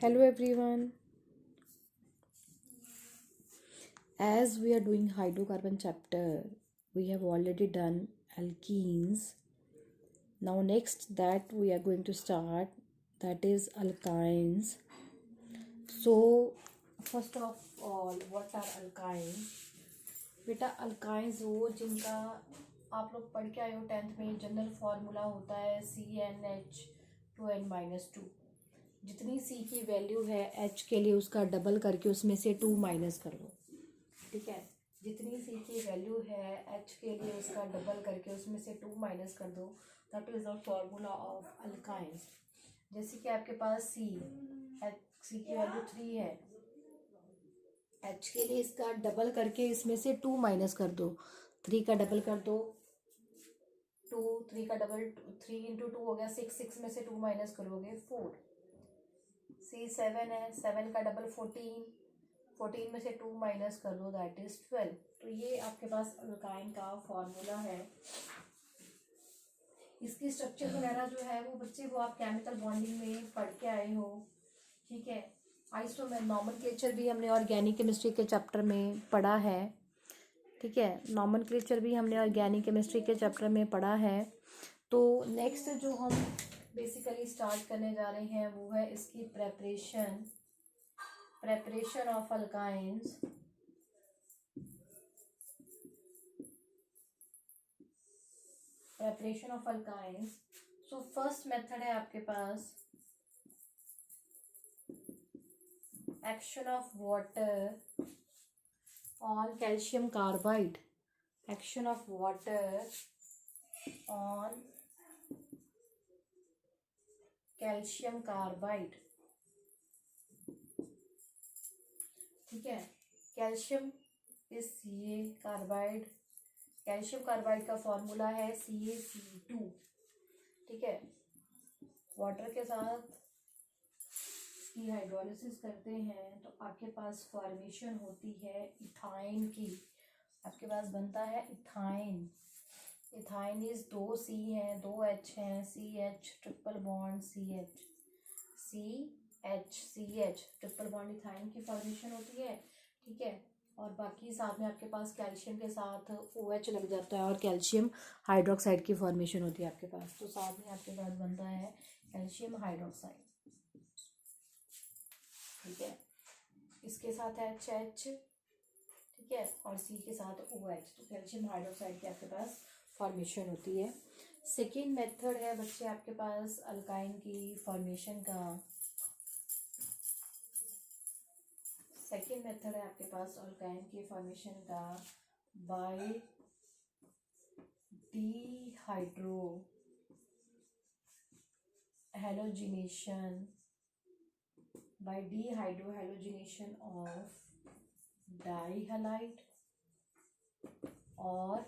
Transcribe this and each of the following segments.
Hello everyone. As we are doing hydrocarbon chapter, we have already done alkenes. Now next that we are going to start, that is alkynes. So first of all, what are alkynes? बेटा alkynes वो जिनका आप लोग पढ़ के आए हो 10th में जनरल फार्मूला होता है CnH2n-2। जितनी सी की वैल्यू है एच के लिए उसका डबल करके उसमें से 2 माइनस कर लो। ठीक है, जितनी सी की वैल्यू है एच के लिए उसका डबल करके उसमें से 2 माइनस कर दो। That is the formula of alkynes. जैसे कि आपके पास सी की वैल्यू 3 है, एच के लिए इसका डबल करके इसमें से 2 माइनस कर दो। 3 का डबल कर दो 2, 3 का डबल 3 इंटू 2 हो गया 6, 6 में से 2 माइनस करोगे 4। C7 है, 7 का डबल 14, 14 में से 2 माइनस कर दो दैट इज 12। तो ये आपके पास अल्काइन का फॉर्मूला है। इसकी स्ट्रक्चर वगैरह जो है वो बच्चे वो आप केमिकल बॉन्डिंग में पढ़ के आए हो। ठीक है, आइसोमेर नॉमेनक्लेचर भी हमने ऑर्गेनिक केमिस्ट्री के चैप्टर में पढ़ा है। ठीक है, नॉमेनक्लेचर भी हमने ऑर्गेनिक केमिस्ट्री के चैप्टर में पढ़ा है। तो नेक्स्ट जो हम बेसिकली स्टार्ट करने जा रहे हैं वो है इसकी preparation of alkynes। preparation of alkynes। so first method है आपके पास action of water on calcium carbide. Action of water on calcium carbide. ठीक है, कैल्शियम इस ये कार्बाइड, कैल्शियम कार्बाइड का फॉर्मूला है CaC2। ठीक है, वाटर के साथ इसकी हाइड्रोलिसिस करते हैं तो आपके पास फॉर्मेशन होती है इथाइन की। आपके पास बनता है इथाइन। इथाइन इज 2 C हैं, 2 H हैं, CH triple bond CH triple bond ethyne की फॉर्मेशन होती है। ठीक है, और बाकी साथ में आपके पास कैल्शियम के साथ OH लग जाता है और कैल्शियम हाइड्रोक्साइड की फॉर्मेशन होती है आपके पास। तो साथ में आपके पास बनता है कैल्शियम हाइड्रोक्साइड। ठीक है, इसके साथ है HH। ठीक है, और C के साथ OH, तो कैल्शियम हाइड्रोक्साइड की आपके पास फॉर्मेशन होती है। सेकेंड मेथड है बच्चे आपके पास अल्काइन की फॉर्मेशन का। सेकेंड मेथड है आपके पास अल्काइन की फॉर्मेशन का बाय डिहाइड्रो हेलोजिनेशन ऑफ डाइहलाइड और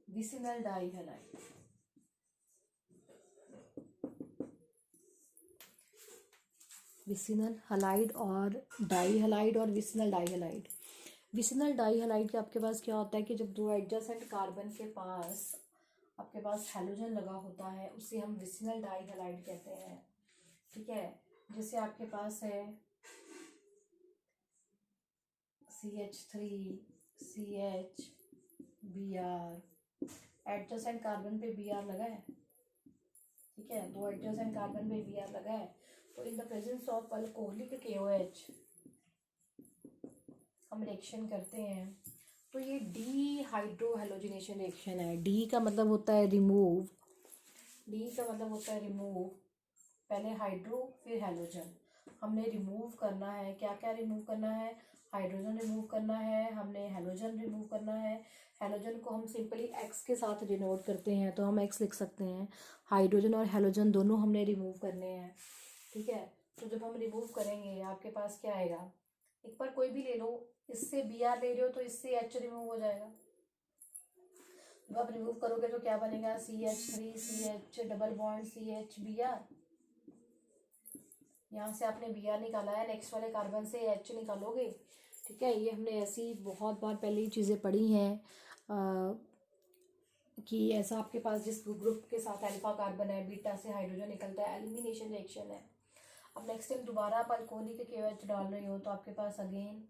विसिनल डाइहलाइड। विसिनल हलाइड और डाइहलाइड और विसिनल डाइहलाइड। विसिनल डाइहलाइड के आपके पास क्या होता है कि जब दो एडजेसेंट कार्बन के पास आपके पास हैलोजन लगा होता है उसे हम विसिनल डाइहलाइड कहते हैं। ठीक है, जैसे आपके पास है CH3 CH Br, adjacent carbon पे Br लगा है। ठीक है, दो एडजेसेंट कार्बन पे Br लगा है, तो इन the presence of alcoholic KOH हम रिएक्शन करते हैं। तो ये डिहाइड्रो हेलोजिनेशन रिएक्शन है। डी का मतलब होता है रिमूव। पहले हाइड्रो फिर हेलोजन। हमने रिमूव करना है, क्या क्या रिमूव करना है? हाइड्रोजन रिमूव करना है, हमने हेलोजन रिमूव करना है। हेलोजन को हम सिंपली एक्स के साथ डिनोट करते हैं, तो हम एक्स लिख सकते हैं। हाइड्रोजन और हेलोजन दोनों हमने रिमूव करने हैं। ठीक है, तो जब हम रिमूव करेंगे आपके पास क्या आएगा? एक बार कोई भी ले लो, इससे Br ले रहे हो तो इससे H रिमूव हो जाएगा। जब आप रिमूव करोगे तो क्या बनेगा? CH3 CH double bond CH Br। यहाँ से आपने Br निकाला है, नेक्स्ट वाले कार्बन से H निकालोगे। ठीक है, ये हमने ऐसी बहुत बार पहले ही चीज़ें पढ़ी हैं कि ऐसा आपके पास जिस ग्रुप के साथ अल्फा कार्बन है, बीटा से हाइड्रोजन निकलता है, एलिमिनेशन रिएक्शन है। अब नेक्स्ट टाइम दोबारा आप अल्कोहलिक KOH डाल रही हो तो आपके पास अगेन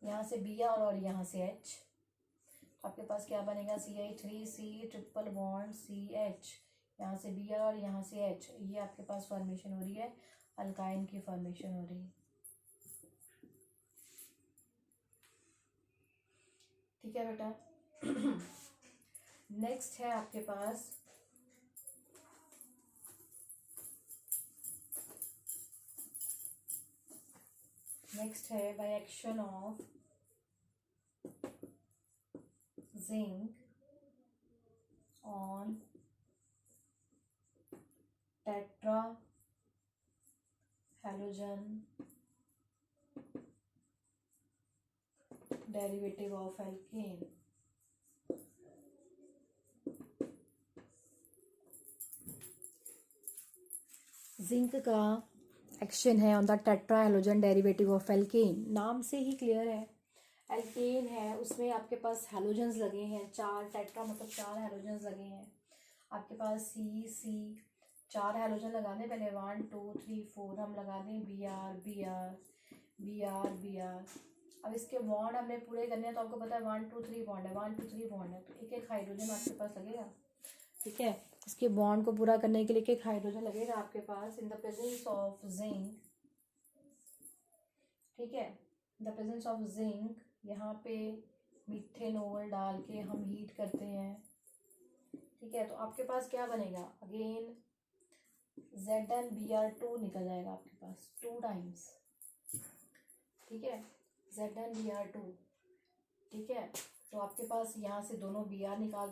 यहाँ से Br और यहाँ से H, तो आपके पास क्या बनेगा, CH3C ट्रिपल बॉन्ड CH, यहाँ से Br और यहाँ से H, ये आपके पास फॉर्मेशन हो रही है, अल्काइन की फॉर्मेशन हो रही है। ठीक है बेटा। नेक्स्ट है आपके पास by action of zinc on tetra halogen derivative of alkane. Zinc का एक्शन है on the tetra halogen derivative of alkane, नाम से ही क्लियर है, एल्केन है उसमें आपके पास हैलोजन्स लगे हैं, 4, टेट्रा मतलब 4 हैलोजन्स लगे हैं आपके पास, C 4 हैलोजन लगा दें पहले, 1 2 3 4, हम लगा दें Br। अब इसके बॉन्ड हमने पूरे करने हैं तो आपको पता है 1 2 3 बॉन्ड है, 1 2 3 बॉन्ड है, तो एक एक हाइड्रोजन आपके पास लगेगा। ठीक है, इसके बॉन्ड को पूरा करने के लिए एक एक हाइड्रोजन लगेगा आपके पास in the presence of zinc. ठीक है, in the presence of zinc यहाँ पे मिथेनॉल डाल के हम हीट करते हैं। ठीक है, तो आपके पास क्या बनेगा, अगेन ZnBr2 निकल जाएगा आपके पास 2 टाइम्स। ठीक है, ZnBr2। ठीक है, तो आपके पास यहाँ से दोनों Br निकाल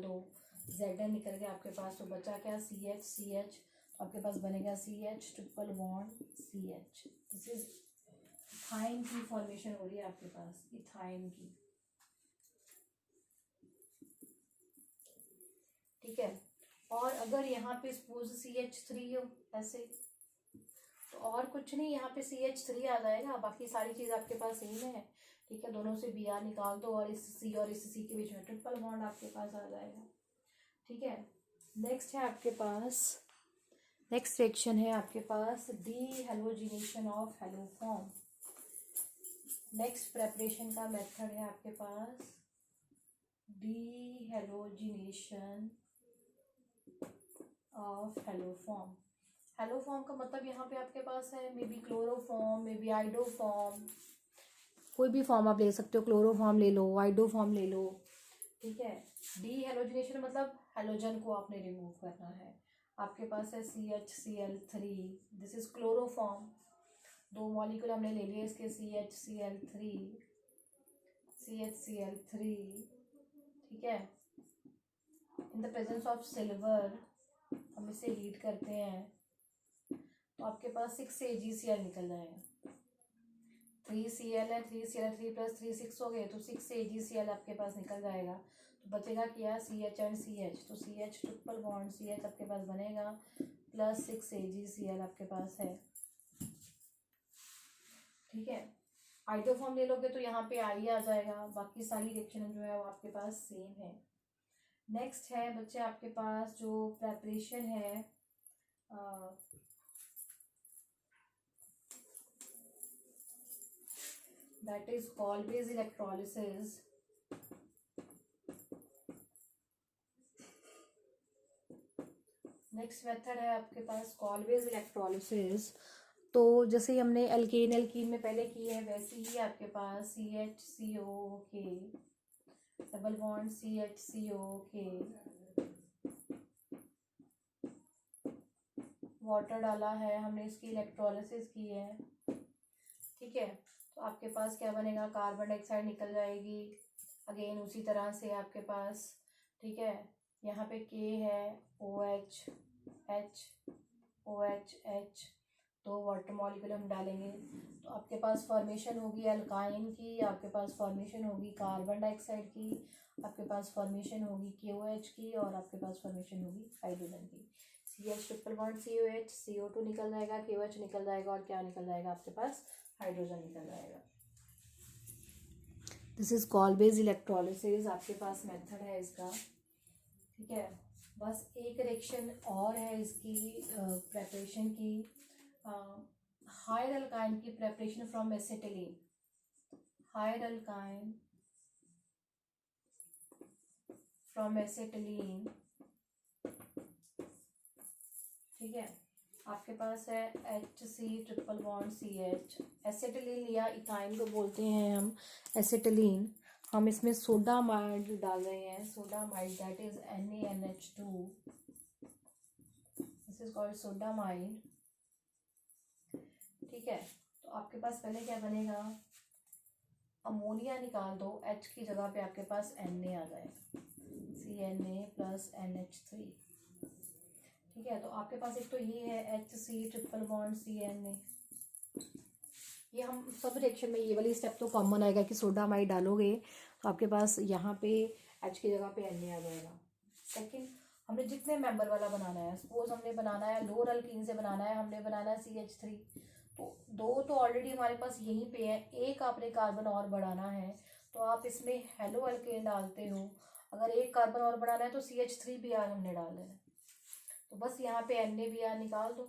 दो, Zn निकल के आपके पास तो बचा क्या, CH, तो आपके पास बनेगा CH triple bond CH। This is ethyne की फॉर्मेशन हो रही है आपके पास, इथाइन की। ठीक है, और अगर यहाँ पे सपोज CH3 हो ऐसे, तो और कुछ नहीं, यहाँ पे CH3 आ जाएगा, बाकी सारी चीज़ आपके पास सेम है। ठीक है, दोनों से Br निकाल दो और इस C और इस C के बीच में ट्रिपल बॉन्ड आपके पास आ जाएगा। ठीक है, नेक्स्ट है आपके पास, नेक्स्ट सेक्शन है आपके पास dehalogenation of haloform. Next preparation का मेथड है आपके पास dehalogenation of haloform. Haloform का मतलब यहाँ पे आपके पास है may be chloroform, may be iodoform, कोई भी फॉर्म आप ले सकते हो, क्लोरोफॉर्म ले लो, आइडोफॉर्म ले लो। ठीक है, डी हेलोजिनेशन मतलब हेलोजन को आपने रिमूव करना है। आपके पास है CHCl3, this is chloroform, 2 molecule हमने ले लिए इसके CHCl3, CHCl3। ठीक है, in the presence of silver हम इसे हीट करते हैं तो आपके पास 6 AgCl निकल जाएगा। 3Cl है, 3Cl3 + 3 6 हो गए, तो 6 AgCl आपके पास निकल जाएगा। तो बचेगा क्या, CH एंड CH, तो CH ट्रिपल बॉन्ड CH आपके पास बनेगा प्लस 6 AgCl आपके पास है। ठीक है, आइडोफॉर्म ले लोगे तो यहाँ पे आई आ जाएगा, बाकी सारी रिएक्शन जो है वो आपके पास सेम है। नेक्स्ट है बच्चे आपके पास जो प्रेपरेशन है that is always electrolysis। Next method है आपके पास ऑलवेज इलेक्ट्रोलिसिस। तो जैसे हमने एल्कीन में पहले की है वैसे ही आपके पास CHCOK double bond CHCOK, water डाला है हमने, इसकी इलेक्ट्रोलिसिस की है। ठीक है, तो आपके पास क्या बनेगा, कार्बन डाइऑक्साइड निकल जाएगी अगेन उसी तरह से आपके पास। ठीक है, यहाँ पे K है, OH H OH H, 2 water molecule हम डालेंगे तो आपके पास फॉर्मेशन होगी अल्काइन की, आपके पास फॉर्मेशन होगी कार्बन डाइऑक्साइड की, आपके पास फॉर्मेशन होगी KOH की, और आपके पास फॉर्मेशन होगी हाइड्रोजन की। CH triple bond COH, CO2 निकल जाएगा, KOH निकल जाएगा, और क्या निकल जाएगा आपके पास, हाइड्रोजन निकल जाएगा। This is call based electrolysis, आपके पास मेथड है इसका, ठीक है। बस एक रिएक्शन और है इसकी प्रेपरेशन की, हायर अल्काइन की preparation from acetylene, higher alkyne from acetylene, ठीक है। आपके पास है HC triple bond CH, acetylene या इथाइन को बोलते हैं हम एसिटिलीन। हम इसमें सोडामाइड डाल रहे हैं, sodamide that is NaNH2, this is called sodamide, ठीक है। तो आपके पास पहले क्या बनेगा, अमोनिया निकाल दो, H की जगह पे आपके पास Na आ जाएगा, CNA प्लस NH3, ठीक है। तो आपके पास एक तो ये है HC ट्रिपल बॉन्ड CNA, ये हम सब रिएक्शन में ये वाली स्टेप तो कॉमन आएगा कि सोडामाइड डालोगे तो आपके पास यहाँ पे H की जगह पे Na आ जाएगा। सेकंड, हमने जितने मेंबर वाला बनाना है, सपोज हमने बनाना है लोअर अल्कीन से बनाना है, हमने बनाना है CH3, तो दो तो ऑलरेडी हमारे पास यहीं पे है, एक आपने कार्बन और बढ़ाना है तो आप इसमें हेलो अल्केन डालते हो, अगर एक कार्बन और बढ़ाना है तो CH3Br हमने डाल देना है। तो बस यहाँ पे NaBr निकाल दो,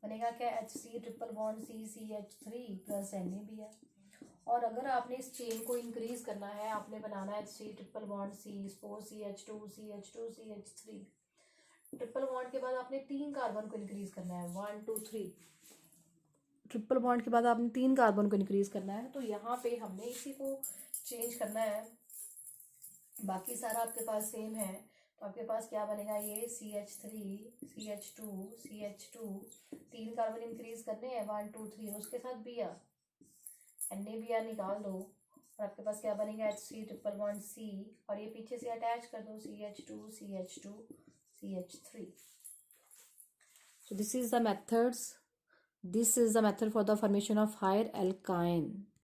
बनेगा क्या, HC triple bond CCH3 plus NaBr। और अगर आपने इस चेन को इंक्रीज करना है, आपने बनाना है HC triple bond CH2 CH2 CH3, triple bond के बाद आपने 3 कार्बन को इंक्रीज करना है, 1 2 3, ट्रिपल बॉन्ड के बाद आपने 3 कार्बन को इंक्रीज करना है। तो यहाँ पे हमने इसी को चेंज करना है, बाकी सारा आपके पास सेम है। तो आपके पास क्या बनेगा, ये CH3 CH2 3 कार्बन इंक्रीज करने हैं, 1 2 3, उसके साथ Br, NaBr निकाल दो और आपके पास क्या बनेगा, HC ट्रिपल बॉन्ड C, और ये पीछे से अटैच कर दो CH2 CH3। So this is the methods, this is the method for the formation of higher alkyne.